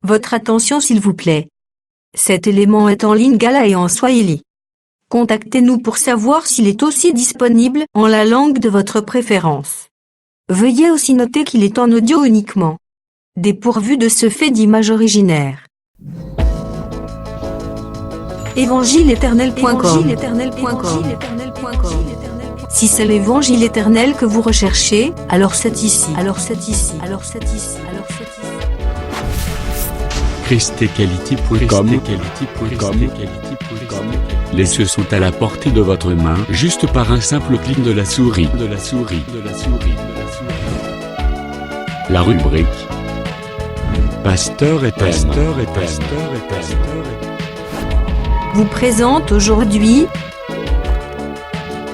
Votre attention s'il vous plaît. Cet élément est en lingala et en swahili. Contactez-nous pour savoir s'il est aussi disponible en la langue de votre préférence. Veuillez aussi noter qu'il est en audio uniquement. Dépourvu de ce fait d'image originaire. Évangile-éternel.com. Si c'est l'évangile éternel que vous recherchez, alors c'est ici. ChristEquality.com. Les cieux sont à la portée de votre main, juste par un simple clic de la souris. La rubrique Pasteur et Thème vous présente aujourd'hui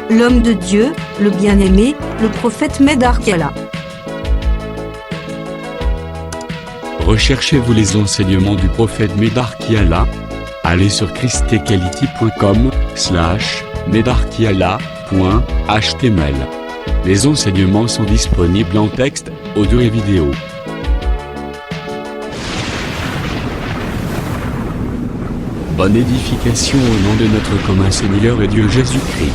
l'homme de Dieu, le bien-aimé, le prophète Medar Kiala. Recherchez-vous les enseignements du prophète Medar Kiala? Allez sur christequality.com/medarkiala.html. Les enseignements sont disponibles en texte, audio et vidéo. Bonne édification au nom de notre commun Seigneur et Dieu Jésus-Christ.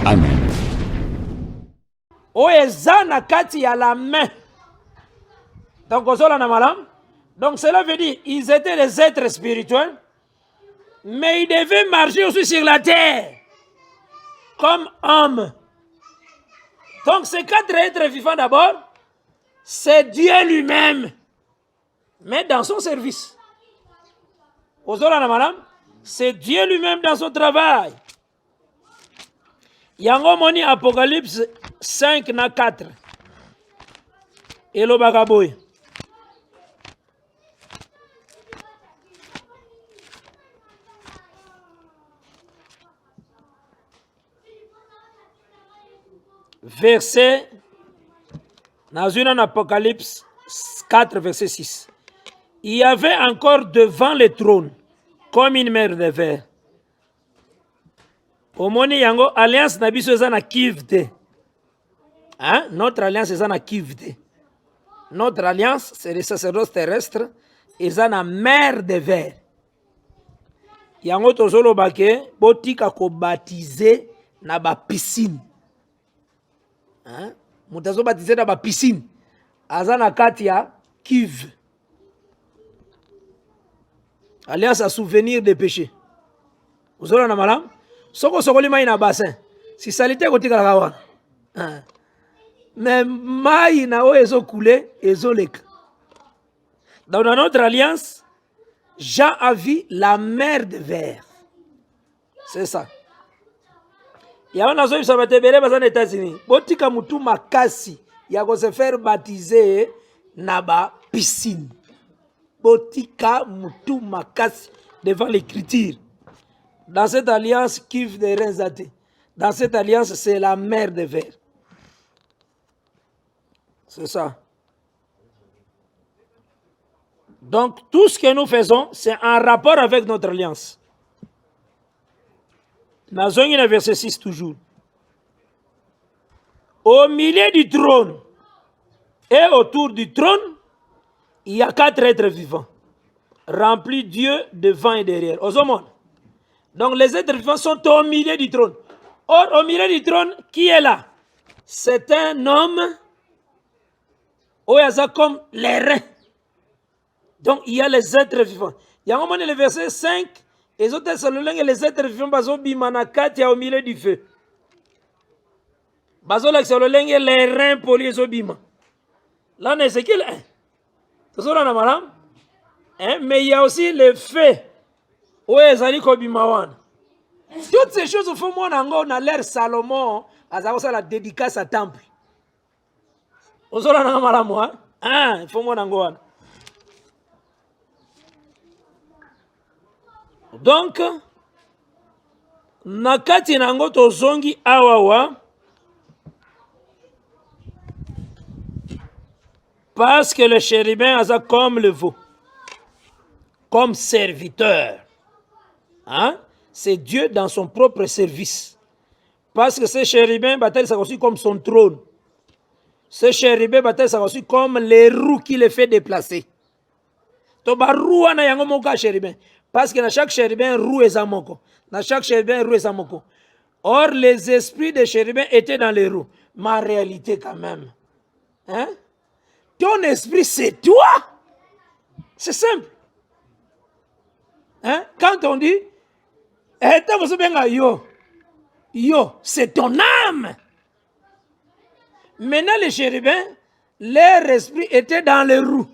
Amen. Oeza na kati ya la main. Donc, donc cela veut dire ils étaient des êtres spirituels, mais ils devaient marcher aussi sur la terre comme hommes. Donc ces quatre êtres vivants d'abord, c'est Dieu lui-même, mais dans son service. C'est Dieu lui-même dans son travail. Yango moni Apocalypse 5 na 4. Elo bagaboy. Verset dans une Apocalypse 4 verset 6. Il y avait encore devant le trône comme une mer de verre. Omoni yango alliance na biso eza na kivte. Hein? Notre alliance eza na kivte. Notre alliance c'est les sacerdoces terrestres eza na mer de verre. Yango tozolo bake botika ko baptiser na ba piscine. Hein? Mutazo baptiser na ba piscine. Aza na kati ya kiv. Alliance à souvenir des péchés. Vous avez un malam? Soko sokoli mai na bassin. Si salité kotika la kawa. Mais mai na o ezo coulé, ezo lek. Dans notre alliance, Jean a vu la mer de verre. C'est ça. Ya on a zo ça va te bele bazan États-Unis. Botika mutu makasi ya ko se faire baptiser na ba piscine. Botika mutu makasi devant l'écriture. Dans cette alliance, Kiv de Renzate. Dans cette alliance, c'est la mer de verre. C'est ça. Donc, tout ce que nous faisons, c'est en rapport avec notre alliance. Dans le verset 6 toujours. Au milieu du trône et autour du trône, il y a quatre êtres vivants, remplis Dieu devant et derrière. Aux hommes. Donc les êtres vivants sont au milieu du trône. Or, au milieu du trône, qui est là? C'est un homme où il y a comme les reins. Donc il y a les êtres vivants. Il y a un moment, le verset 5, les autres et les êtres vivants sont au milieu du feu. Les reins polis au bima. Là, c'est qu'il est. Mais il y a aussi le feu. Toutes ces choses au fond, on a l'air Salomon, à la dédicace à temple. Il faut mon donc, nakati nango tozongi awawa, parce que le chérubin a comme le veau, comme serviteur. Hein? C'est Dieu dans son propre service. Parce que ce chérubin bataille ça aussi comme son trône. Ce chérubin bataille ça aussi comme les roues qui les fait déplacer. To ba roue na yango moko chérubin. Parce que dans chaque chérubin, roue est moko. Dans chaque chérubin, roue est moko. Or, les esprits des chérubins étaient dans les roues. Ma réalité quand même. Hein? Ton esprit, c'est toi. C'est simple. Hein? Quand on dit, yo, c'est ton âme. Maintenant, les chérubins, leur esprit était dans les roues.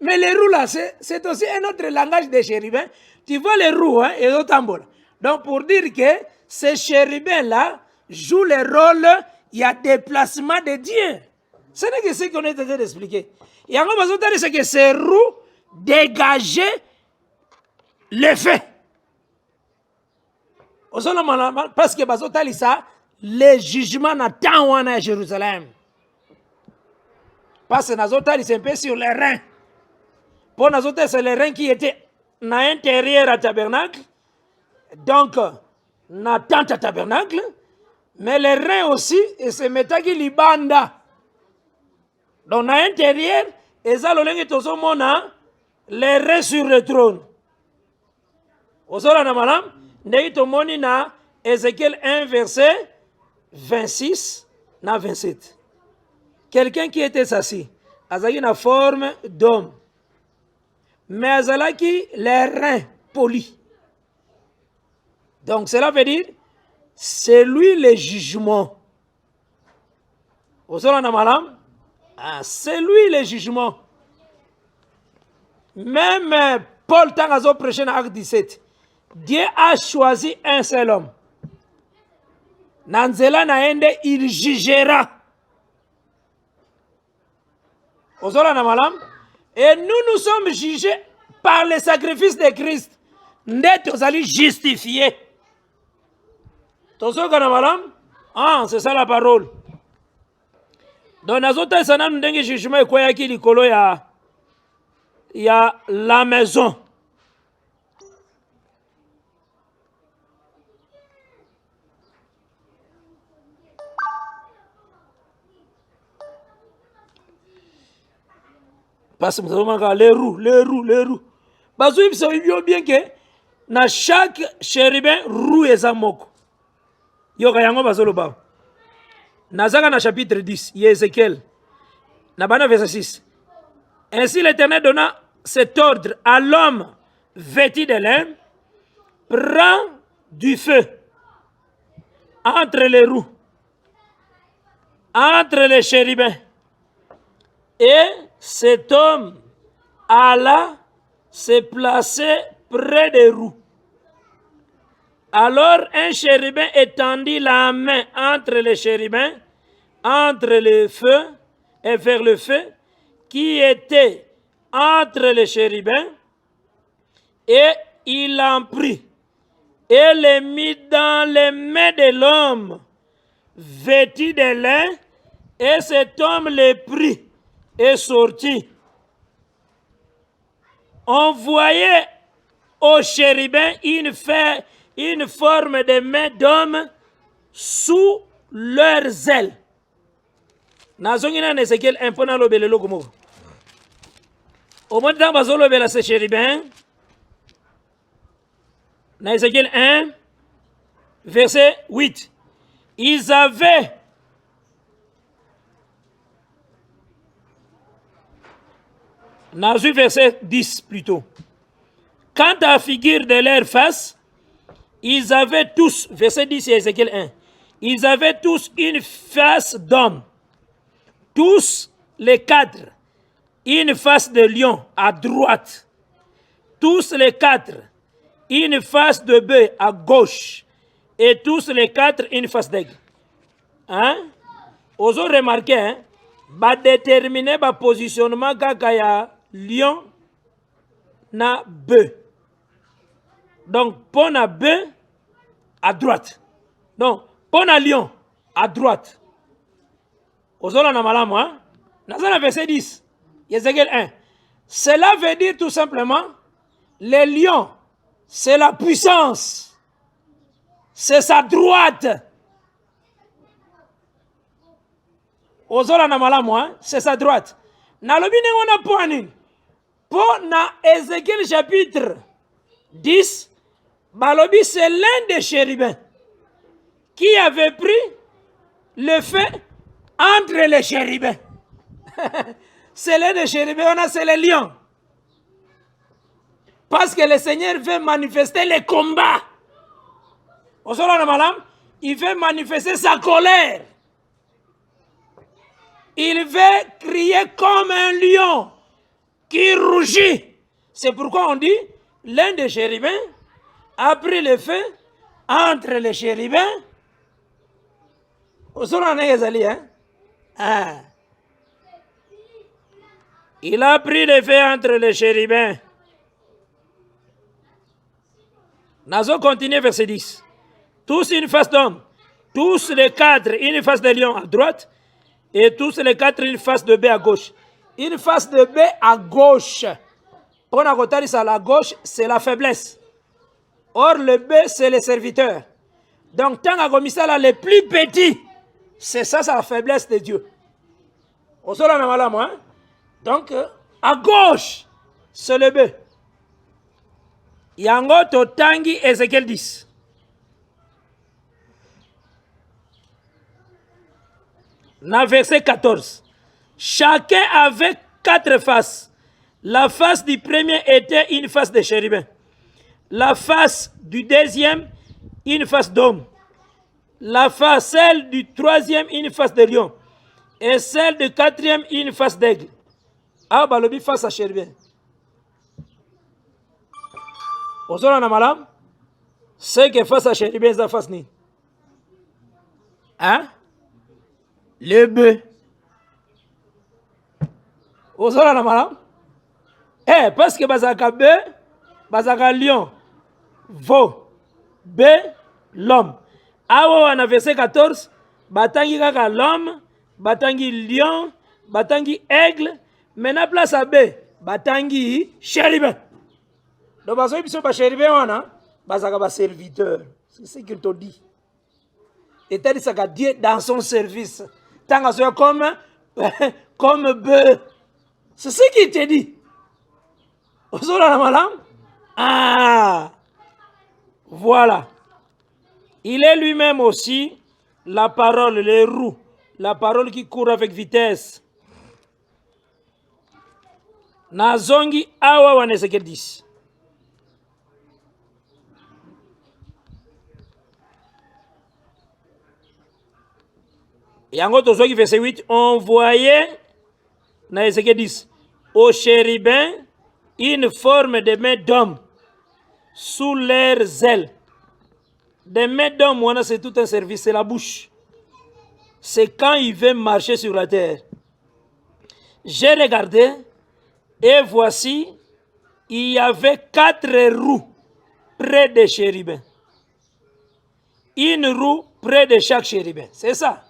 Mais les roues là, c'est aussi un autre langage des chérubins. Tu vois les roues, hein, et les tambours. Donc, pour dire que ces chérubins là jouent le rôle, il y a déplacement de Dieu. Ce n'est que ce qu'on est en train d'expliquer. Et en gros, c'est que ces roues dégageaient le feu. Parce que les jugements n'attendent à Jérusalem. Parce que Nazotali c'est un peu sur les reins. Pour Nazotali, c'est les reins qui étaient à l'intérieur du tabernacle. Donc, na tente à tabernacle. Mais les reins aussi, et se mettent qui libanda. Donc, à l'intérieur, et ça, les reins sur le trône. Osola na malam, ndeki moni na Ézéchiel 1, verset 26 na 27. Quelqu'un qui était assis, azaki na forme d'homme, mais azalaki les reins polis. Donc cela veut dire, c'est lui le jugement. Osola na malam, c'est lui le jugement. Même Paul Tangazo prêché dans Acte 17. Dieu a choisi un seul homme. Nanzela naende, il jugera. Ozola na malam. Et nous sommes jugés par le sacrifice de Christ. Net ozali justifiés. Tozoka na malam. Ah, c'est ça la parole. Donc nazota sana ndenge jugement ekoyaki likolo ya la maison. Parce que nous avons les roues. Parce que vous savez bien que dans chaque chérubin, roue est un moko. Yoka yango bazolo ba. Nazaka na chapitre 10, Ézéchiel. Nabana verset 6. Ainsi l'Éternel donna cet ordre à l'homme vêtu de lin, prend du feu entre les roues, entre les chérubins. Et cet homme alla se placer près des roues. Alors un chérubin étendit la main entre les chérubins, entre le feu et vers le feu qui était entre les chérubins, et il en prit et les mit dans les mains de l'homme vêtu de lin, et cet homme les prit et sortit. On voyait au chérubin une forme de main d'homme sous leurs ailes. Nazongina Ézéchiel un peu dans l'obéle logomo. Au moment où bazolo bela ce chérubin, dans Ézéchiel 1, verset 8, ils avaient dans le verset 10 plutôt. Quant à la figure de leur face, ils avaient tous, verset 10 et Ézéchiel 1, ils avaient tous une face d'homme. Tous les quatre, une face de lion à droite. Tous les quatre, une face de bœuf à gauche. Et tous les quatre, une face d'aigle. Hein? Vous avez remarqué, hein? Va déterminer le positionnement kaka lion na bœuf. Donc, pour na bœuf à droite. Donc, pour na lion à droite. Ozola na malamu, hein? Dans le verset 10, Ézéchiel 1. Cela veut dire tout simplement, les lions, c'est la puissance. C'est sa droite. Ozola na malamu, hein? C'est sa droite. Na lobi on a poani. Pour Ézéchiel chapitre 10, balobi c'est l'un des chérubins qui avait pris le feu entre les chérubins. C'est l'un des chérubins, c'est les lions. Parce que le Seigneur veut manifester les combats. Il veut manifester sa colère. Il veut crier comme un lion qui rougit. C'est pourquoi on dit, l'un des chérubins a pris le feu entre les chérubins. Il a pris le feu entre les chérubins. Nazo continue verset 10. Tous une face d'homme, tous les quatre une face de lion à droite, et tous les quatre une face de bœuf à gauche. Une face de bœuf à gauche. Pour la gauche, c'est la faiblesse. Or, le bœuf, c'est les serviteurs. Donc, tant que ça là, les plus petits, c'est ça, c'est la faiblesse de Dieu. On se hein? Donc, à gauche, c'est le bœuf. Yango totangi Ézéchiel 10. Dans verset 14. Chacun avait 4 faces. La face du premier était une face de chérubin. La face du deuxième, une face d'homme. Celle du troisième, une face de lion. Et celle du quatrième, une face d'aigle. Ah, balobi face à chérubin. Ozora na malam, c'est que face à chérubin, ça face ni. Hein? Le bœuf. Ozora na malam. Parce que bazaka bœuf, bazaka lion, veau, bœuf, l'homme. Awa na verset 14, batangi kaka l'homme, batangi lion, batangi aigle, maintenant place à bœuf, batangi chérubin. Donc, parce que les chérubins, bazaka ba serviteur. C'est ce qu'il te dit. Et t'as dit ça que Dieu dans son service. Tant que soit comme bœuf. C'est ce qu'il te dit. Ah, voilà. Il est lui-même aussi la parole, les roues, la parole qui court avec vitesse. Nazongi awa wana Ézéchiel 10. Yango tozwaki verset 8, on voyait dans Ézéchiel 10 au chérubin une forme de main d'homme sous leurs ailes. Des mains d'homme, c'est tout un service, c'est la bouche. C'est quand il veut marcher sur la terre. J'ai regardé et voici, il y avait 4 roues près des chérubins. Une roue près de chaque chérubin. C'est ça.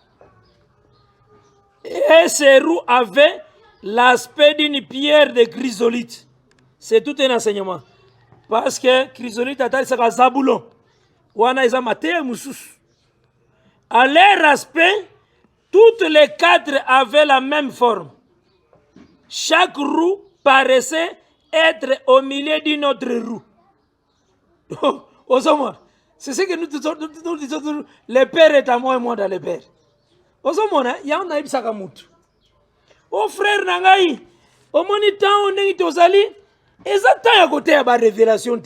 Et ces roues avaient l'aspect d'une pierre de chrysolite. C'est tout un enseignement. Parce que chrysolite a ça zaboulon. Wana isa maté moussous. À leur aspect, toutes les 4 avaient la même forme. Chaque roue paraissait être au milieu d'une autre roue. C'est ce que nous disons. Le Père est à moi et moi dans le Père. Il y a un naïb sakamout. Oh frère Nangaï, au moniteur, on est tozali. Et ça t'a à côté à la révélation.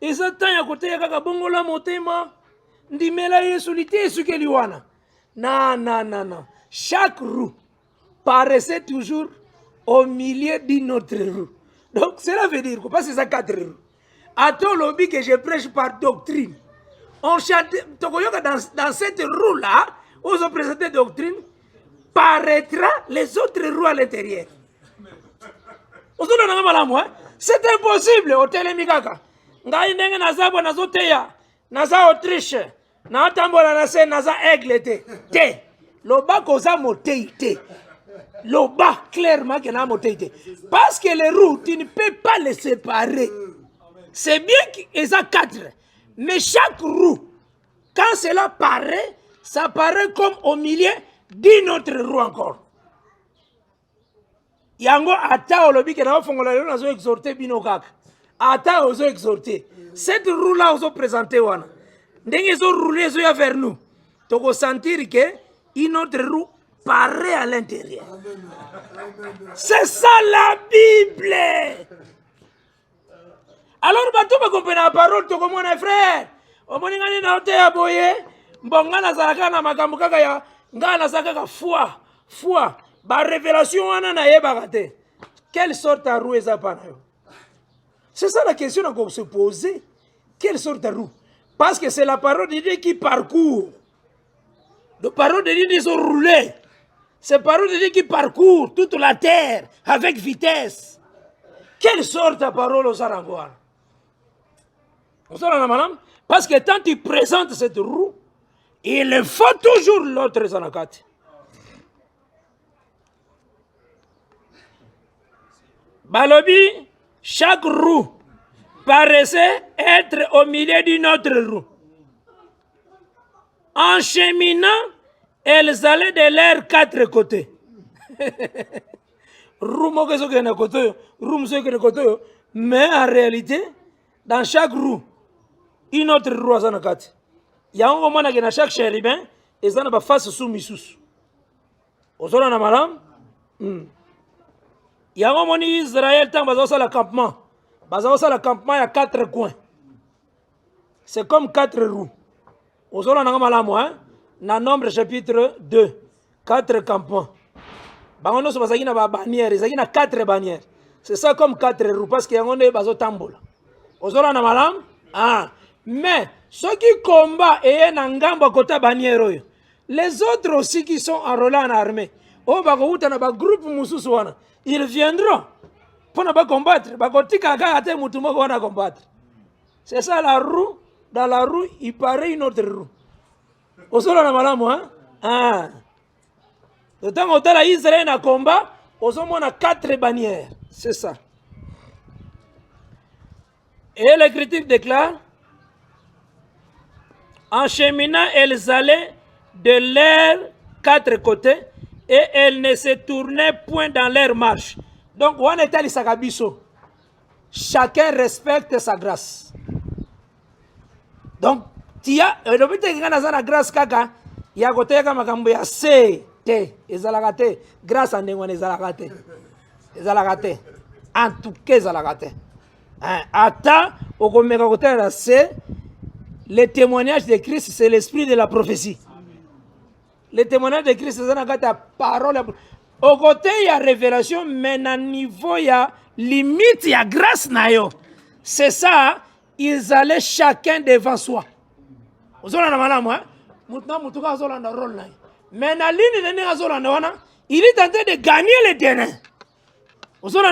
Et ça t'a à côté à la bongola motema. Ndimela yesulité ce que liwana. Non. Chaque roue paraissait toujours au milieu d'une autre roue. Donc cela veut dire que parce que c'est ça 4 roues. À ton lobby que je prêche par doctrine. On chante dans cette roue-là, où on présenté doctrine, paraîtra les autres roues à l'intérieur. C'est impossible au télémikaka. Ngai ndenge nazabo nazoteya, naza Autriche, na tambola na se naza aigle te. Loba koza motei te. Loba clairement que na motei te. Parce que les roues, tu ne peux pas les séparer. C'est bien qu'ils ont 4, mais chaque roue, quand cela paraît, ça paraît comme au milieu d'une autre roue encore. yango ata olobi ke na fongola lelo nazo exhorter bino kaka ata ozo exhorter cette roue là ozo présenter wana ndenge zo rouler zo ya vers nous toko sentir que une autre roue paraît à l'intérieur. C'est ça la Bible. Alors bato ba comprendre la parole toko mon frère omoni ngani na hote ya boye mbonga na zalaka na makambo kaka ya ngana na zalaka foi ba révélation wana na yeba te. Quelle sorte de roue eza pa na yo? C'est ça la question qu'on se poser. Quelle sorte de roue? Parce que c'est la parole de Dieu qui parcourt. La parole de Dieu ils ont roulé. C'est la parole de Dieu qui parcourt toute la terre avec vitesse. Quelle sorte de parole aux Arangois? Parce que quand tu présentes cette roue, il faut toujours l'autre Zanakat. Balobi, chaque roue paraissait être au milieu d'une autre roue. En cheminant, elles allaient de leurs 4 côtés. Mais en réalité, dans chaque roue, une autre roue à Zanakati. Il y a un moment dans chaque chérubin, et ça n'a face sous Missous. Au sol, on a malam. Il y a un moment Israël, tant que le campement. Le campement, il y a 4 coins. C'est comme 4 roues. Au sol, on a malam, hein? Dans Nombre chapitre 2, 4 campements. Il y a 4 bannières. C'est ça comme 4 roues, parce qu'il y a un tambour. Au sol, on a malam. Ah. Mais ceux qui combattent et côté bannière, les autres aussi qui sont enrôlés en armée, ils viendront pour ne combattre. C'est ça la roue. Dans la roue, il paraît une autre roue. Au sol, on a malade, moi. Ah. De temps où Israël a combat, on a 4 bannières. C'est ça. Et l'Écriture déclare, en cheminant, elles allaient de leurs 4 côtés et elles ne se tournaient point dans leur marche. Donc, on est allé à chacun respecte sa grâce. Donc, tu as la grâce kaka, il y a côté comme ya se te ezalagate grâce à ndengwa ezalagate ezalagate en tout cas ezalagate. Ata okomeka côté la se. Le témoignage de Christ, c'est l'esprit de la prophétie. Le témoignage de Christ, c'est la parole. Au côté, il y a révélation, mais à niveau, il y a limite, il y a grâce. C'est ça, ils allaient chacun devant soi. Vous avez mais il est en train de gagner le terrain. Vous avez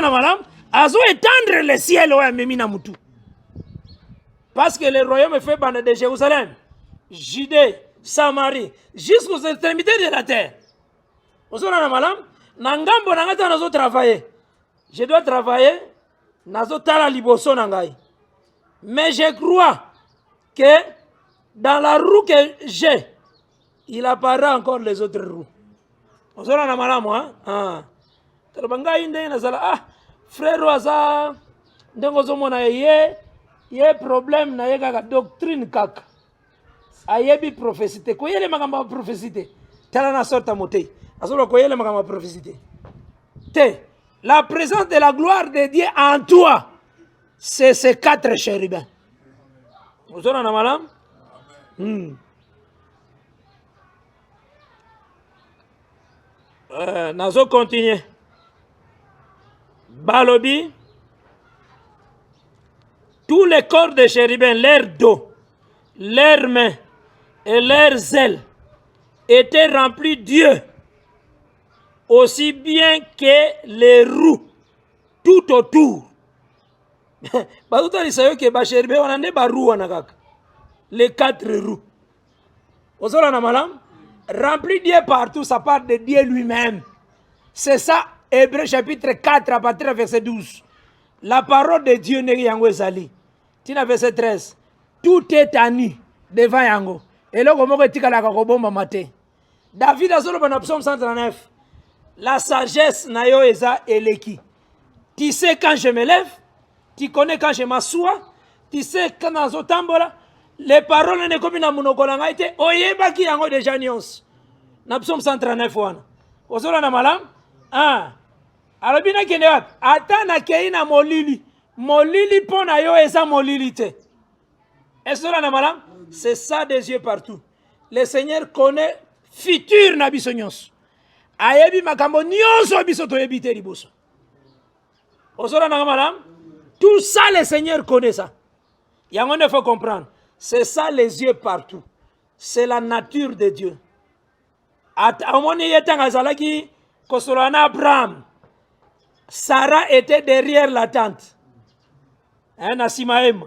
étendre le ciel. Parce que le royaume est fait de Jérusalem, Judée, Samarie, jusqu'aux extrémités de la terre. Je dois travailler, mais je crois que dans la roue que j'ai, il apparaît encore les autres roues. Frère, il y a un problème na yeka doctrine kaka ayebi prophétie ko yele makamba prophétie tala na sorta motei asolo ko yele makamba prophétie te la présence de la gloire de Dieu en toi c'est ces 4 chérubins. Vous en avez malam nazo continuer balobi. Tous les corps de chérubins, leur dos, leurs mains et leurs ailes étaient remplis d'yeux, aussi bien que les roues tout autour. Les 4 roues. Remplis d'yeux partout, ça part de Dieu lui-même. C'est ça, Hébreux chapitre 4, à partir du verset 12. La parole de Dieu n'est pas Zali. Tina verset 13. Tout est à nu devant Yango. Et là, comment est-ce que David a solo dans Psaume 139. La sagesse na yo eza eleki. Tu sais quand je me lève, tu connais quand je m'assois, tu sais quand nazotambola, les paroles ne comme na munoko na ngai te, oyebaki yango déjà nyonso. Na psaume 139 wana. Ozola na malamu? Ah. Alobi na kende wapi? Ata na kei na molili. Molili po na yo eza molili te. Ezola na malamu? C'est ça des yeux partout. Le Seigneur connaît futur na biso nyonso. Ayebi makambo nyonso biso toyebi te liboso. Ozola na malamu? Tout ça le Seigneur connaît ça. Yango ne faut comprendre. C'est ça les yeux partout. C'est la nature de Dieu. Amoni yetanga zalaki kosolana Abraham. Sarah était derrière la tente. Nasimaem.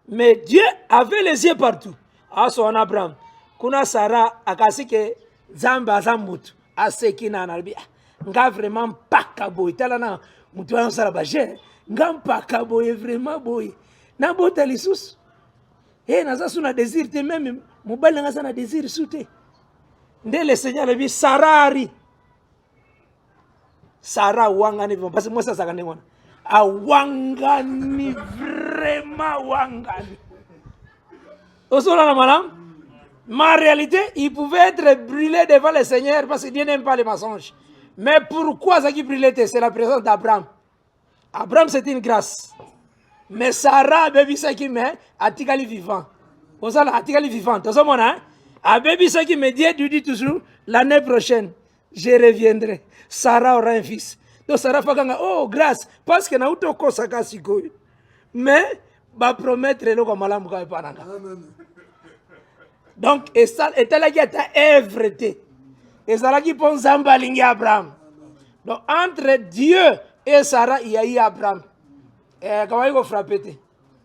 Mais Dieu avait les yeux partout. Son Abraham. Kuna Sarah akasike zamba zambutu. Asekina analbi. Nga vraiment pas kaboy. Talana mutu wa sala baje. Nga pas kaboy vraiment boy. Na bota lisusu. Naza suna désir te même mobali nga sana désir sute. Nde le Seigneur le dit Sarari. Sarah wangani parce que moi ça sakane wana. A wangani vraiment wangani. Osola na malam. Ma réalité, il pouvait être brûlé devant le Seigneur parce que Dieu n'aime pas les mensonges. Mais pourquoi ça qui brûlait? C'est la présence d'Abraham. Abraham c'est une grâce. Mais Sarah baby ça qui met atikali vivant. Osola atikali vivant. Tout ça mon hein. A baby ça qui me dit toujours l'année prochaine je reviendrai. Sarah aura un fils. Donc Sarah fakanga oh grâce parce que na utoko sakasi ko. Mais ba promettre le ko malamu ka pananga. Donc et ça et là qui ta œuvreté. Et ça là qui pon zamba lingi Abraham. Donc entre Dieu et Sarah il y a eu Abraham. Et comment il va frapper?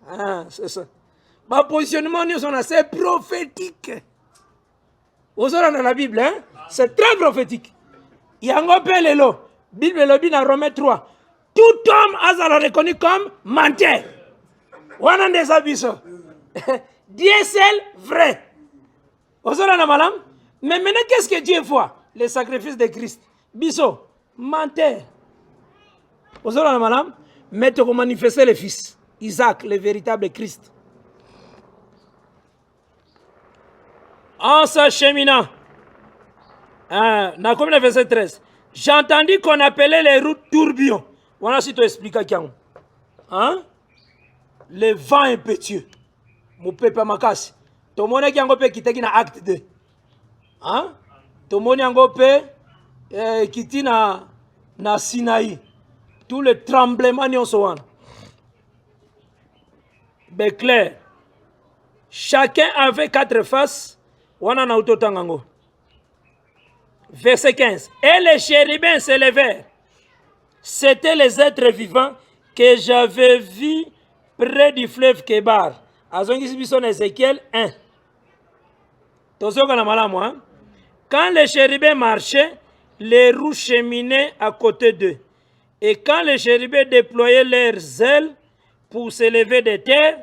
Ah, c'est ça. Ma positionnement nous sont assez prophétique. Vous avez dans la Bible, hein? C'est très prophétique. Il y a un appel là. Bible le dit dans Romains 3. Tout homme a reconnu comme menteur. On a des abyssaux. Dieu seul vrai. Vous avez dans malam. Mais maintenant qu'est-ce que Dieu voit? Le sacrifice de Christ. Bisso, menteur. Vous avez dans malam. Mais tu manifester le Fils, Isaac, le véritable Christ. En s'acheminant, dans le verset 13, j'ai entendu qu'on appelait les routes tourbillons. Voilà si tu expliques à qui. Hein? Les vents impétueux. Mon peuple makasi. Tout le monde qui a un peu quitté dans acte 2. Hein? Tout le monde qui a un peu quitté dans Sinaï. Tout le tremblement n'y sont. Mais clair. Chacun avait 4 faces. Verset 15. Et les chérubins s'élevèrent. C'étaient les êtres vivants que j'avais vus près du fleuve Kébar. Ézéchiel 1. Quand les chérubins marchaient, les roues cheminaient à côté d'eux. Et quand les chérubins déployaient leurs ailes pour s'élever de terre,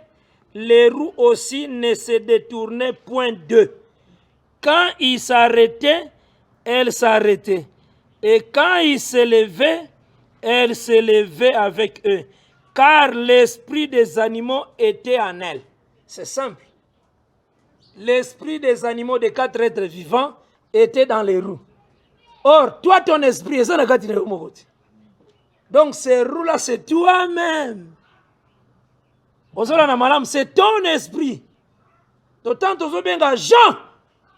les roues aussi ne se détournaient point d'eux. Quand ils s'arrêtaient, elles s'arrêtaient. Et quand ils s'élevaient, elles s'élevaient avec eux. Car l'esprit des animaux était en elles. C'est simple. L'esprit des animaux des 4 êtres vivants était dans les roues. Or, toi, ton esprit, donc ces roues-là, c'est toi-même. C'est ton esprit. D'autant que Jean,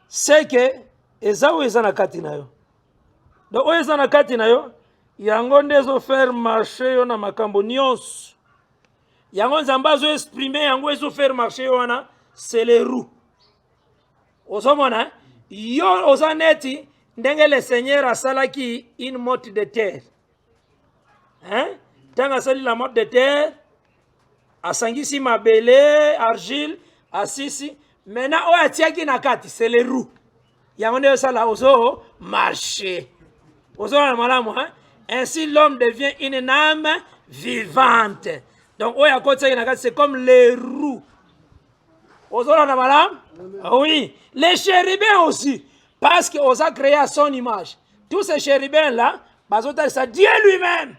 c'est que Esaou est na kati na yo. Donc oyo eza na kati na yo, yango nde ezo faire marcher yo na makambo nyonso. Yango nzamba zo exprimer yango ezo faire marcher yo wana, c'est les roues. Ozomona, yo ozaneti ndenge le Seigneur asalaki une motte de terre. Hein? Tant asali la motte de terre, asangisi mabele, argile, asisi. Maintenant, oya tiaki na kati, c'est les roues. Yamone sala ozo marcher. Ozo na malamu, hein? Ainsi l'homme devient une âme vivante. Donc oya koti na kati, c'est comme les roues. Ozo na malamu? Oui. Les chérubins aussi, parce que osa créé à son image. tous ces chérubins-là, ça Dieu lui-même.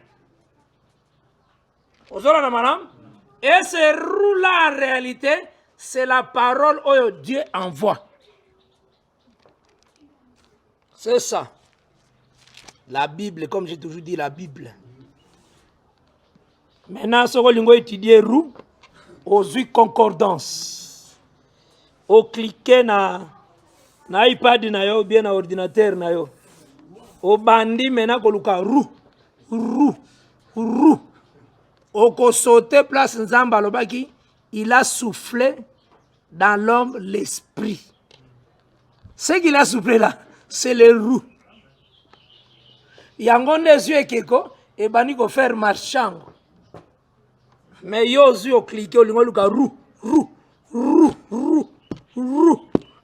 Et ces roues-là, en réalité, c'est la parole que Dieu envoie. C'est ça. La Bible, comme j'ai toujours dit, la Bible. Maintenant, ce que vous étudier roue, aux concordance. Au cliquer na iPad na yo, bien na ordinateur na yo. Au bandi maintenant koluka roue. Au sauté place Nzamba lobaki, il a soufflé dans l'homme l'esprit. Ce qu'il a soufflé là, c'est les roues. Yangonde yeux keko et bani ko faire marchand. Mais yo zu au cliquer au lingo luka roue.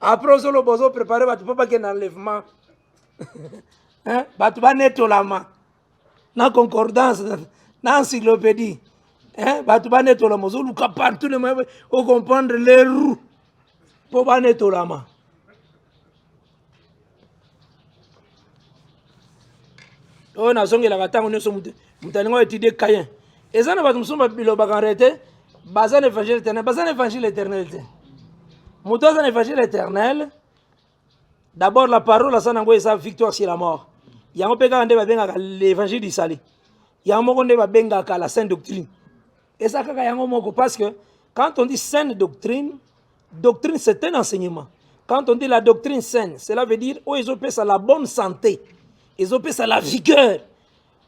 Après on le bozo préparer ba tu peux pas qu'il enlèvement. Hein? Ba tu ba netto la main. Na concordance na encyclopédie. Hein? Ba tu ba netto la main. Zo luka partout le monde au comprendre les roues. Pour ba netto la main. On a zongi la gata on est sur mutalingo étudier Caïn. Et ça ne va pas nous bilo bagarete bazan évangile éternel bazan évangile éternel. Mutazan évangile éternel. D'abord la parole ça nango sa victoire sur la mort. Yango peka ande ba benga l'évangile du salut. Yango konde ba benga ka la sainte doctrine. Et ça kaka yango moko parce que quand on dit sainte doctrine, doctrine c'est un enseignement. Quand on dit la doctrine saine, cela veut dire oh ils ont fait ça la bonne santé. Ils ont fait ça la vigueur.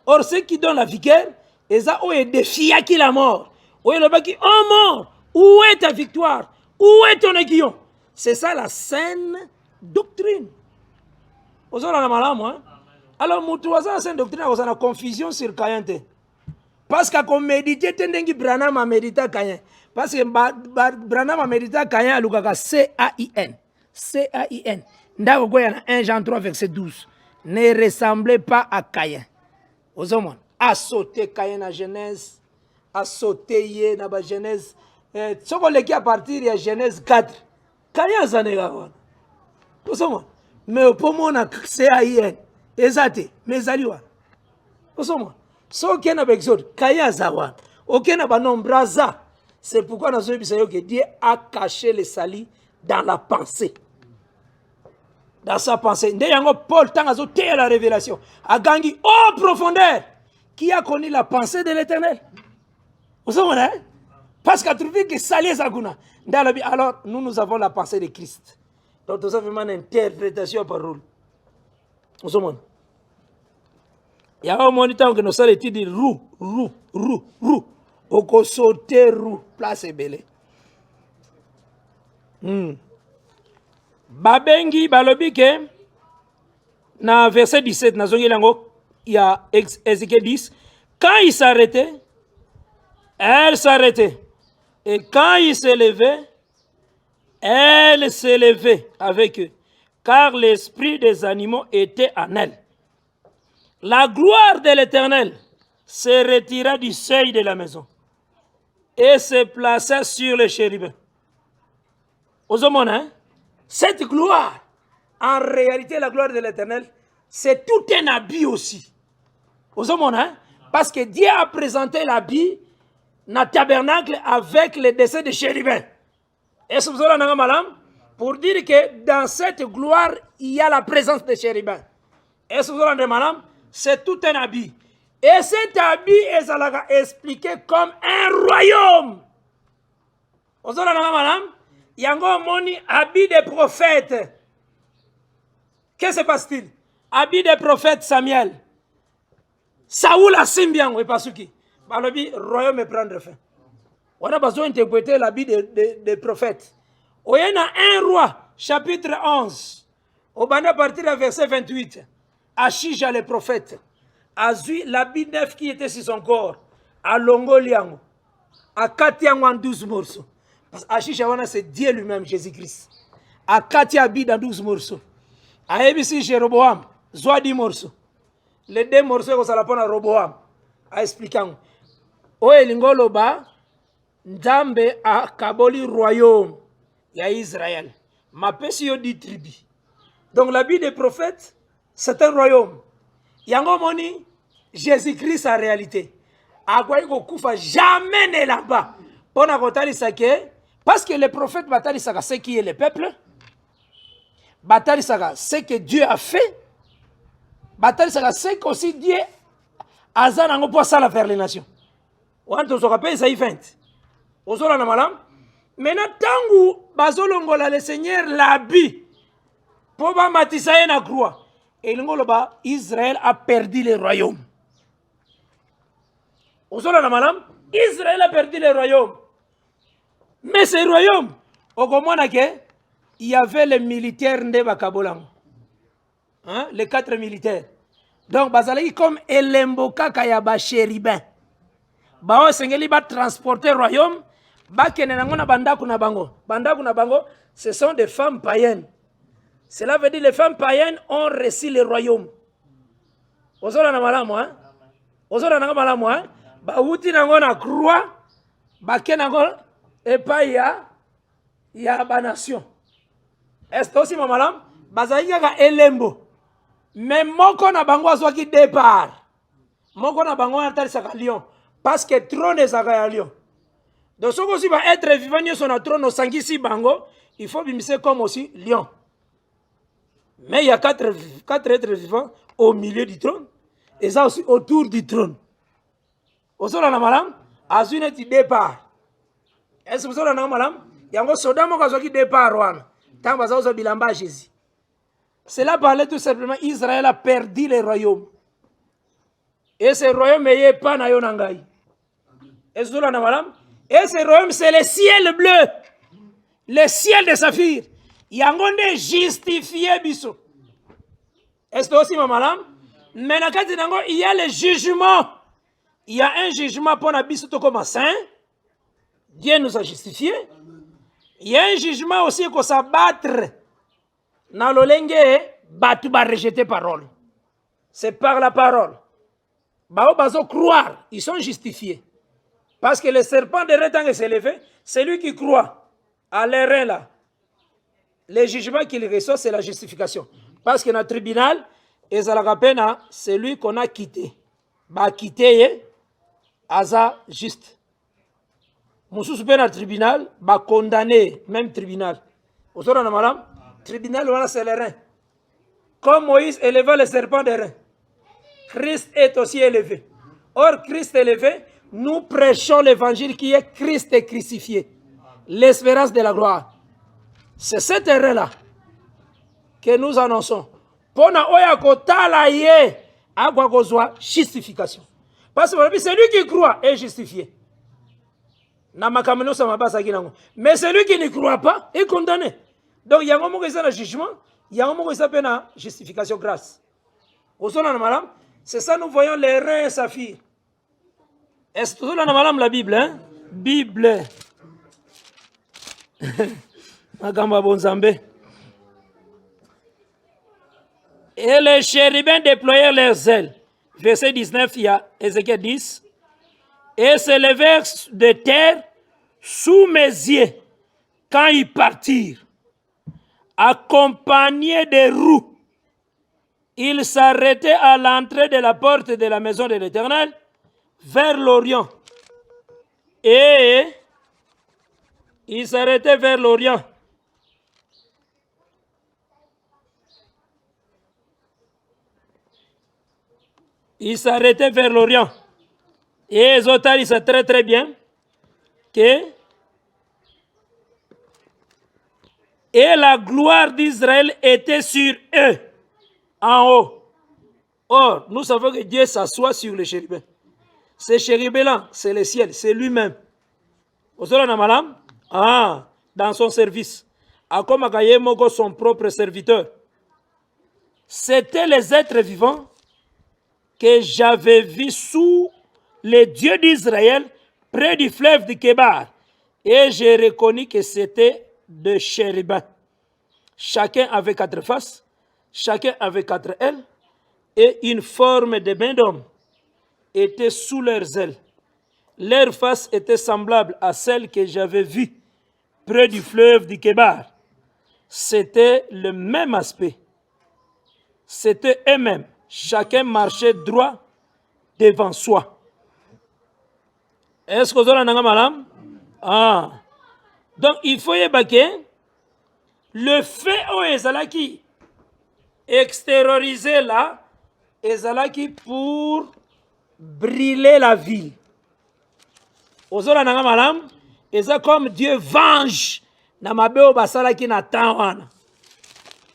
Or, ceux qui donnent la vigueur, ils ont défié qui la mort. Où est le bas qui, oh mort, où est ta victoire? Où est ton aiguillon? C'est ça la saine doctrine. Vous avez la malade, hein? Alors, la saine doctrine, vous avez une confusion sur Caïn. Parce que quand méditer, tendengi Branham a médité Caïn. Parce que Branham a médité Caïn, à C-A-I-N. C-A-I-N. Ndako quoi, il y a 1 Jean 3, verset 12. Ne ressemblez pas à Caïn. Aux hommes, à sauter Caïn à Genèse, à sauter dans la Genèse. Ce qu'on a à partir de Genèse 4. Caïn s'en est là. Aux hommes, mais pour moi, c'est C-A-I-N. Exact. Mais allez-y. Aux hommes, ce qu'on a avec Zod, Caïn Zawan. Aucun n'a pas nombre ça. C'est pourquoi nous avons dit que Dieu a caché les salis dans la pensée. Dans sa pensée. Paul, tant à la révélation, a gagné en profondeur. Qui a connu la pensée de l'Éternel? Vous savez, parce qu'à trouver que Salé Zaguna. Alors, nous avons la pensée de Christ. Donc, nous avons une interprétation par parole. Vous savez, il y a un moment que nous avons étudié roue. Au co sauter roue. Place est belle. Babengi balobike na verset 17 na zongi lango il y a Ézéchiel 10 quand il s'arrêtait elle s'arrêtait et quand il s'élevait elle s'élevait avec eux car l'esprit des animaux était en elle. La gloire de l'Éternel se retira du seuil de la maison et se plaça sur les chérubins. Aux hommes, hein? Cette gloire, en réalité, la gloire de l'Éternel, c'est tout un habit aussi. Aux hommes, hein? Parce que Dieu a présenté l'habit dans le tabernacle avec le dessin de chérubins. Est-ce que vous avez un malam? Pour dire que dans cette gloire, il y a la présence de chérubins. Est-ce que vous avez un malam? C'est tout un habit. Et cet habit est expliqué comme un royaume. Vous avez un malam? Yango moni habit des prophètes. Qu'est-ce qui se passe-t-il? Habit des prophètes Samuel. Saoul a simbian et pas ce qui. Le royaume est prendre fin. On a besoin d'interpréter l'habit des prophètes. Il y a un roi, chapitre 11. Au banda partir du verset 28. Achija le prophète. A vu l'habit neuf qui était sur son corps. A longo liango. A katiango en 12 morceaux. Parce que Achija c'est Dieu lui-même, Jésus-Christ. A kati habit dans 12 morceaux. A ebisi Jéroboam. Zoa 10 morceaux. Les 2 morceaux que ça la prend à Roboam. A expliquant. Oye lingoloba. Nzambe a kaboli royaume. Il y a Israël. Ma pesi yo 10 tribus. Donc l'habit des prophètes, c'est un royaume. Yango moni, Jésus-Christ en réalité. Akwai kokufa jamais ne là-bas. Pona kotali sake, parce que le prophète batali saka ce qui est le peuple. Batali saka ce que Dieu a fait. Batali saka ce qu'aussi Dieu a zanango pour ça la faire les nations. Wanto so rappelle ça y fait. Ozola na malam. Maintenant tangu bazolongola le Seigneur l'habit pour ba matisa na croix. Et l'ingoloba Israël a perdu le royaume. Ozola na malam. Israël a perdu le royaume. Mais ce royaume, au komona ke il y avait les militaires de Bakabolang. Hein? Les 4 militaires. Donc bazalaki comme elembo kaka ya ba chérubin. Bao sengeli ba transporter royaume. Bakenenango na bandaku na bango. Bandaku na bango, ce sont des femmes païennes. Cela veut dire les femmes païennes ont reçu le royaume. Ozola na malamu, hein? Ozola na malamu, hein? Ba uti nango na croix, bakenango epai ya ba nation. Est aussi mamalam, bazalika ka elembo. Mais moko na bango azwaki départ. Moko na bango atalisaka lion parce que trône ezaka ya lion. Donc, ce qui va être vivant sur notre trône, au sangisi bango, il faut bimser comme aussi lion. Mais il y a 4 êtres vivants au milieu du trône, et ça aussi autour du trône. Au sol, on a madame, à une départ. Est-ce que vous avez madame? Il y a un soldat qui départ. Tant que vous avez bilamba Jésus. Cela parlait tout simplement Israël a perdu le royaume. Et ce royaume n'est pas na yonangai. Est-ce que vous avez madame? Et ce royaume, c'est le ciel bleu. Le ciel de saphir. Il y a un justifié biso. Est-ce que aussi, madame? Mais il y a le jugement. Il y a un jugement pour la biso comme saint. Dieu nous a justifié. Il y a un jugement aussi qu'on s'abattre. Dans le lengue, batu ba rejeter parole. C'est par la parole. Bao bazo croire, ils sont justifiés. Parce que le serpent de Rétang s'est levé, c'est lui qui croit à l'erreur là. Le jugement qu'il reçoit, c'est la justification. Parce que dans le tribunal, c'est lui qu'on a quitté. Bah quitté, Aza juste. Moussous dans le tribunal, bah condamné, même tribunal. Vous savez, madame, tribunal, voilà, c'est le rein. Comme Moïse éleva le serpent de rein, Christ est aussi élevé. Or, Christ élevé, nous prêchons l'évangile qui est Christ est crucifié. L'espérance de la gloire. C'est cette erreur-là que nous annonçons. Pona oya kotala ye agwa kozwa justification. Parce que c'est lui qui croit est justifié. Mais celui qui ne croit pas est condamné. Donc il y a un moment où il y a un jugement, il y a un moment où il y a une justification grâce. C'est ça nous voyons les reins et saphir. Est-ce que vous avez madame la Bible, hein? Bible. Et les chérubins déployèrent leurs ailes. Verset 19, il y a Ézéchiel 10. Et s'élevèrent de terre sous mes yeux quand ils partirent, accompagnés des roues. Ils s'arrêtaient à l'entrée de la porte de la maison de l'Éternel, vers l'Orient. Et ils s'arrêtaient vers l'Orient. Ils s'arrêtaient vers l'Orient. Et les auteurs, ils savent très très bien que et la gloire d'Israël était sur eux, en haut. Or, nous savons que Dieu s'assoit sur les chérubins. Ces chérubins-là, c'est le ciel, c'est lui-même. Dans son service. Comme son propre serviteur. C'était les êtres vivants que j'avais vus sous les dieux d'Israël près du fleuve de Kébar. Et j'ai reconnu que c'était de chérubins. Chacun avait 4 faces, chacun avait 4 ailes, et une forme de main d'homme était sous leurs ailes. Leur face était semblable à celle que j'avais vue près du fleuve du Kébar. C'était le même aspect. C'était eux-mêmes, chacun marchait droit devant soi. Est-ce que vous avez un malam? Ah. Donc il faut y baquer le fait où ezalaki extériorisé là, ezalaki pour brûler la ville. Vous avez un malam? Et ça comme Dieu venge na mabeo basalaki na temps wana.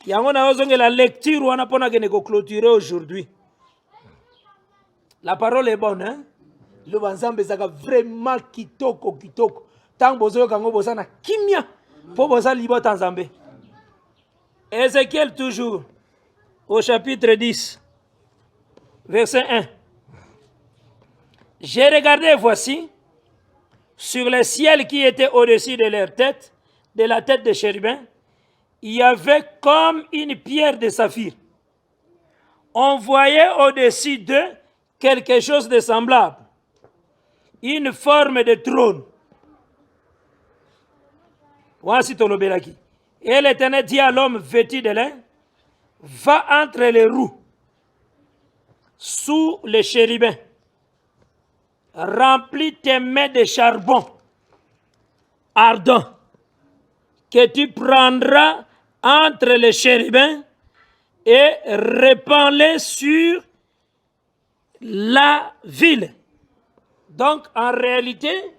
Yango na ozonge la lecture wana pona que ne clôturer aujourd'hui. La parole est bonne, hein? Le banzambe zaka vraiment kitoko. Tant bozo kango bozana kimia po boza libota nzambe. Ézéchiel toujours au chapitre 10 verset 1. J'ai regardé, voici, sur le ciel qui était au-dessus de leur tête, de la tête des chérubins, il y avait comme une pierre de saphir. On voyait au-dessus d'eux quelque chose de semblable, une forme de trône. Voici Tolobelaki. Et l'Éternel dit à l'homme vêtu de lin, va entre les roues, sous les chérubins, remplis tes mains de charbon ardent, que tu prendras entre les chérubins et répands-les sur la ville. Donc en réalité,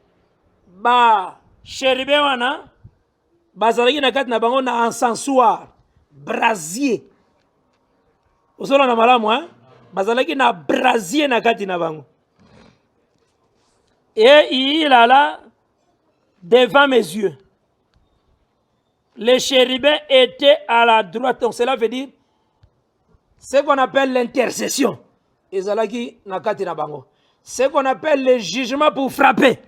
chérubin wana bazalaki na kati na bango na encensoir, brasier. Osola na malamu, hein? Bazalaki na brasier na kati na bango. Et il alla devant mes yeux. Les chérubins étaient à la droite. Donc cela veut dire ce qu'on appelle l'intercession. Ezalaki na kati na bango. Ce qu'on appelle le jugement pour frapper.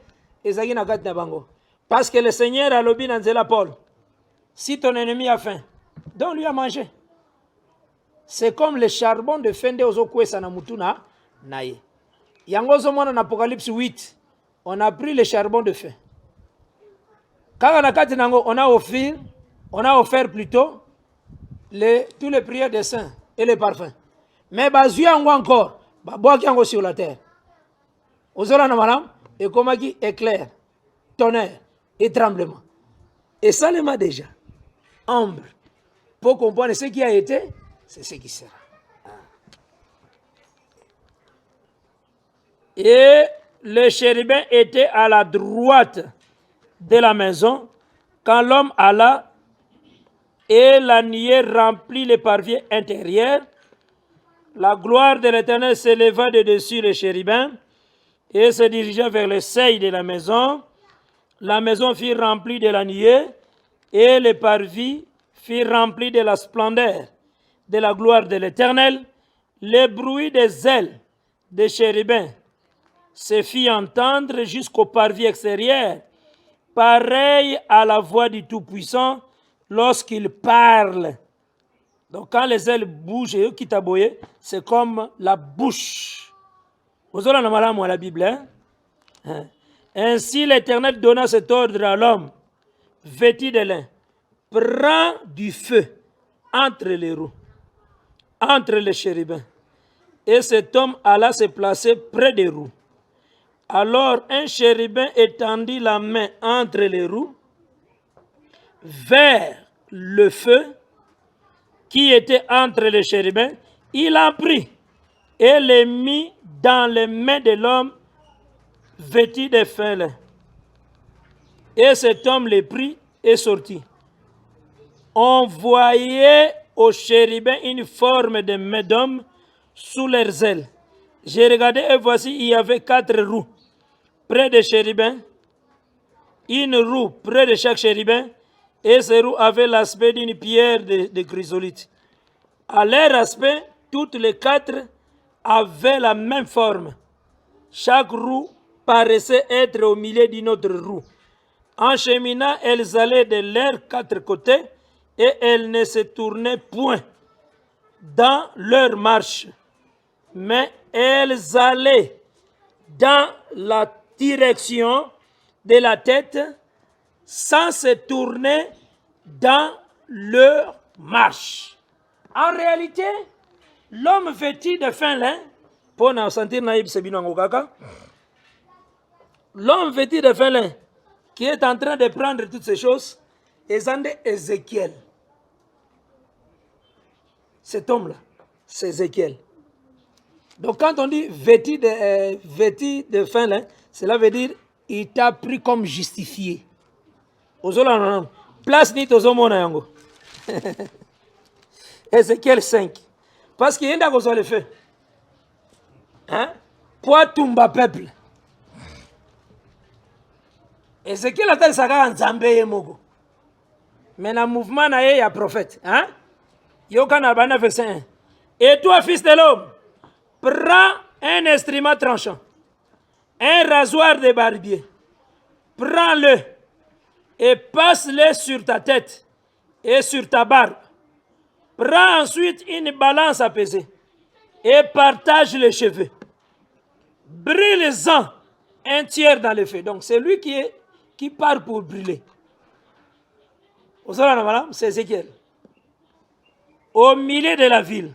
Ezalaki na kati na bango. Parce que le Seigneur a lobi dans la Paul. Si ton ennemi a faim, donne-lui à manger. C'est comme le charbon de fende ozokwe sana mutuna naye. Yangozo mwana na Apocalypse 8. On a pris le charbon de faim. Quand on a offert plutôt tous les prières des saints et les parfums. Mais encore, sur la terre. Et comme dit éclair, tonnerre et tremblement. Et ça le m'a déjà. Ombre. Pour comprendre ce qui a été, c'est ce qui sera. Et le chérubin était à la droite de la maison quand l'homme alla et la nuée remplit les parvis intérieurs. La gloire de l'Éternel s'éleva de dessus le chérubin et se dirigea vers le seuil de la maison. La maison fut remplie de la nuée et les parvis furent remplis de la splendeur de la gloire de l'Éternel. Le bruit des ailes des chérubins se fit entendre jusqu'au parvis extérieur, pareil à la voix du Tout-Puissant lorsqu'il parle. Donc quand les ailes bougent, c'est comme la bouche. Vous avez la Bible, hein? Ainsi l'Éternel donna cet ordre à l'homme, vêtu de lin. Prends du feu entre les roues, entre les chérubins. Et cet homme alla se placer près des roues. Alors un chérubin étendit la main entre les roues vers le feu qui était entre les chérubins. Il en prit et les mit dans les mains de l'homme vêtu de fin lin. Et cet homme les prit et sortit. On voyait aux chérubins une forme de main d'homme sous leurs ailes. J'ai regardé et voici il y avait 4 roues près des chérubins, une roue près de chaque chérubin, et ces roues avaient l'aspect d'une pierre de chrysolite. À leur aspect, toutes les 4 avaient la même forme. Chaque roue paraissait être au milieu d'une autre roue. En cheminant, elles allaient de leurs 4 côtés et elles ne se tournaient point dans leur marche, mais elles allaient dans la direction de la tête sans se tourner dans leur marche. En réalité, l'homme vêtu de fin lin, pour nous sentir naïf, c'est bien l'homme vêtu de fin lin, qui est en train de prendre toutes ces choses, est Ézéchiel. Cet homme-là, c'est Ézéchiel. Donc quand on dit vêtu de fin lin, cela veut dire il t'a pris comme justifié. Place ni tozomona yango. Ézéchiel 5. Parce qu'il y a un d'accord sur le feu. Hein? Pour tomber peuple. Ézéchiel a ça en Zambé mogo. Mais dans le mouvement, il y a prophète. Hein? Yokan verset 1. Et toi, fils de l'homme, prends un instrument tranchant, un rasoir de barbier. Prends-le et passe-le sur ta tête et sur ta barbe. Prends ensuite une balance à peser et partage les cheveux. Brûle-en un tiers dans le feu. Donc c'est lui qui part pour brûler. C'est Ézéchiel. Au milieu de la ville,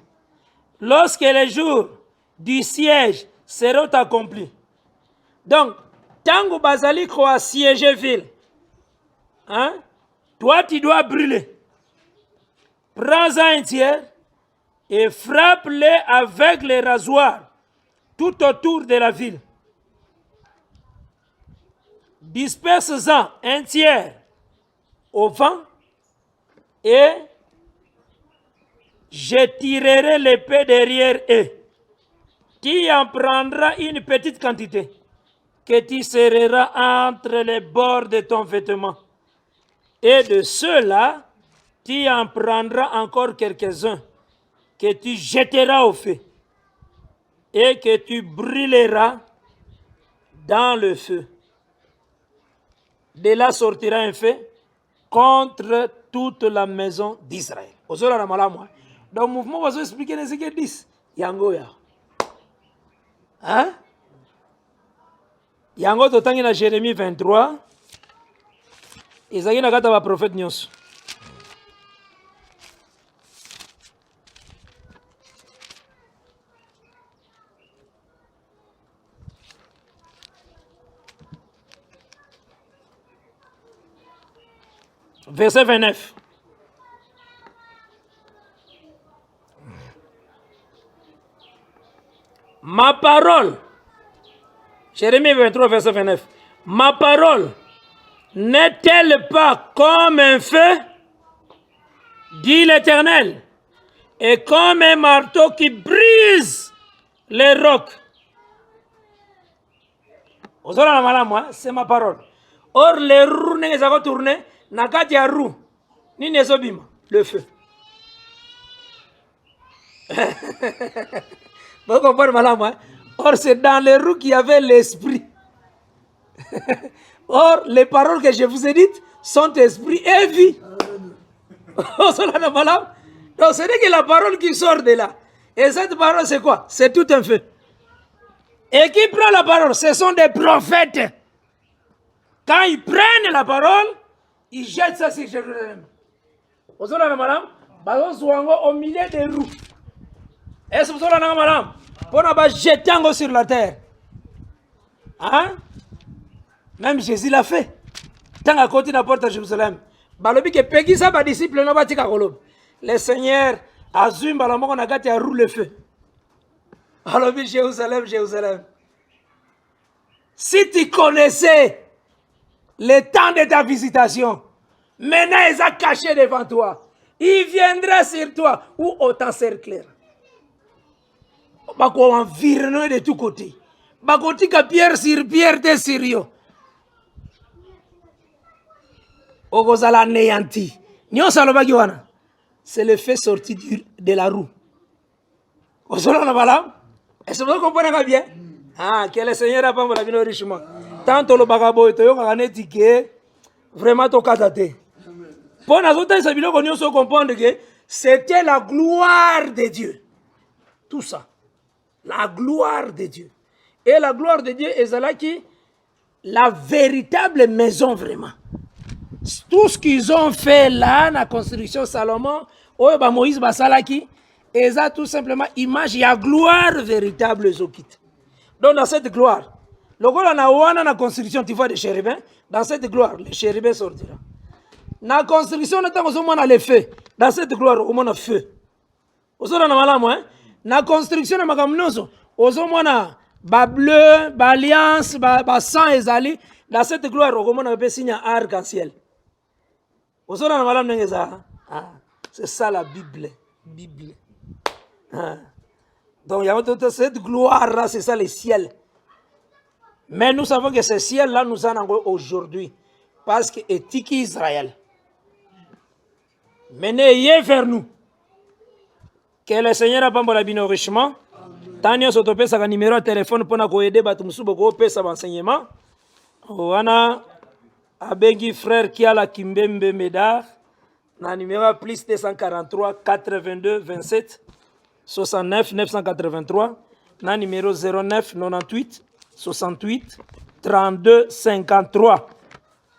lorsque les jours du siège seront accomplis. Donc, tant que Bazali croit siéger ville, hein, toi tu dois brûler. Prends-en un tiers et frappe-les avec les rasoirs tout autour de la ville. Disperse-en un tiers au vent et je tirerai l'épée derrière eux. Tu en prendras une petite quantité que tu serreras entre les bords de ton vêtement. Et de ceux-là, tu en prendras encore quelques-uns que tu jetteras au feu et que tu brûleras dans le feu. De là sortira un feu contre toute la maison d'Israël. Dans le mouvement, on va expliquer les Ézéchiel 10. Yangoya. Hein? Yango totangi na Jérémie 23. Ezaki na kata ba prophète nyonso. Verset 29. Ma parole, Jérémie 23, verset 29, ma parole n'est-elle pas comme un feu, dit l'Éternel, et comme un marteau qui brise les rocs. C'est ma parole. Or, les roues ne sont pas tournées, nakati ya roue, ni nesobima, le feu. Vous comprenez malama? Or, c'est dans les roues qu'il y avait l'esprit. Or, les paroles que je vous ai dites sont esprit et vie. Donc, ce n'est que la parole qui sort de là. Et cette parole, c'est quoi? C'est tout un feu. Et qui prend la parole? Ce sont des prophètes. Quand ils prennent la parole, ils jettent ça sur Jérusalem. Au milieu des roues. Est-ce que vous avez un madame? Pour ne jeter sur la terre. Hein? Même Jésus l'a fait. Tant à côté de la porte de Jérusalem. Balobi que pegi ça, disciple, non pas tika kolob. Le Seigneur a zoom balamo qu'on a gâté à rouler le feu. Balobi Jérusalem, Jérusalem. Si tu connaissais le temps de ta visitation, maintenant ils ont caché devant toi. Il viendra sur toi ou au t'encercler. Bako environné de tous côtés. Bako tika pierre sur pierre de Syrio. Ogozala anéanti. Nyon salobaki wana. C'est le fait sorti de la roue. Ozola na bala. Est-ce que vous comprenez bien? Ah, que le Seigneur a pas la vie richement. Tant le bagabo et toyo kaneti que vraiment to katate. Pour nous autres, ça veut dire qu'on se comprendre que c'était la gloire de Dieu. Tout ça. La gloire de Dieu. Et la gloire de Dieu est là qui la véritable maison vraiment. Tout ce qu'ils ont fait là, la construction Salomon, Moïse Basalaki, Et ça, tout simplement, image, il y a gloire véritable, Zokit. Donc, dans cette gloire, le gars, on a la construction, tu vois, des chérubins. Dans cette gloire, les chérubins sortira. Dans la construction, on a le feu. Dans cette gloire, on a feu. On a la construction, on a ba bleu, ba alliance, ba sang ezali. Dans cette gloire, on a signe arc-en-ciel. C'est ça la Bible. Donc, il y a cette gloire-là, c'est ça le ciel. Mais nous savons que ce ciel-là nous en avons aujourd'hui. Parce que éthique Israël. Menez vers nous. Que le Seigneur a pas bon richement. Tania s'autopé sa numéro de téléphone pour nous aider à nous soutenir sa enseignement. Oana abengi frère qui a la Kimbembe Medar. Na numéro plus 243 82 27 69 983. Na numéro 09 98 68 32 53.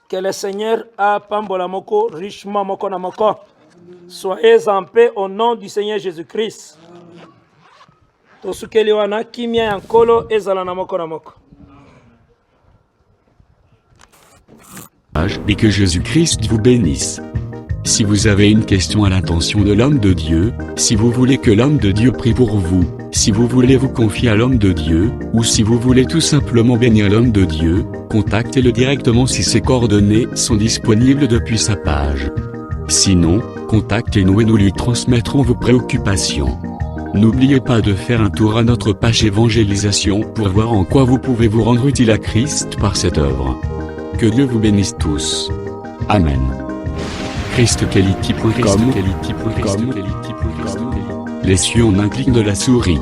Que le Seigneur a pambola moko richement moko na moko. Soyez en paix au nom du Seigneur Jésus-Christ. Tosukeli wana kimia yankolo ezala na moko na moko. Et que Jésus-Christ vous bénisse. Si vous avez une question à l'intention de l'homme de Dieu, si vous voulez que l'homme de Dieu prie pour vous, si vous voulez vous confier à l'homme de Dieu, ou si vous voulez tout simplement bénir l'homme de Dieu, contactez-le directement si ses coordonnées sont disponibles depuis sa page. Sinon, contactez-nous et nous lui transmettrons vos préoccupations. N'oubliez pas de faire un tour à notre page évangélisation pour voir en quoi vous pouvez vous rendre utile à Christ par cette œuvre. Que Dieu vous bénisse tous. Amen. ChristQuality.com. Les cieux en un clic de la souris.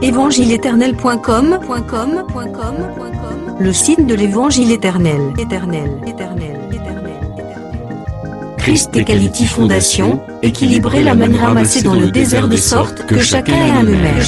Évangile-éternel.com, le site de l'évangile éternel. Christ et Quality Fondation, équilibrer la manne ramassée dans le désert de sorte que chacun ait un numère.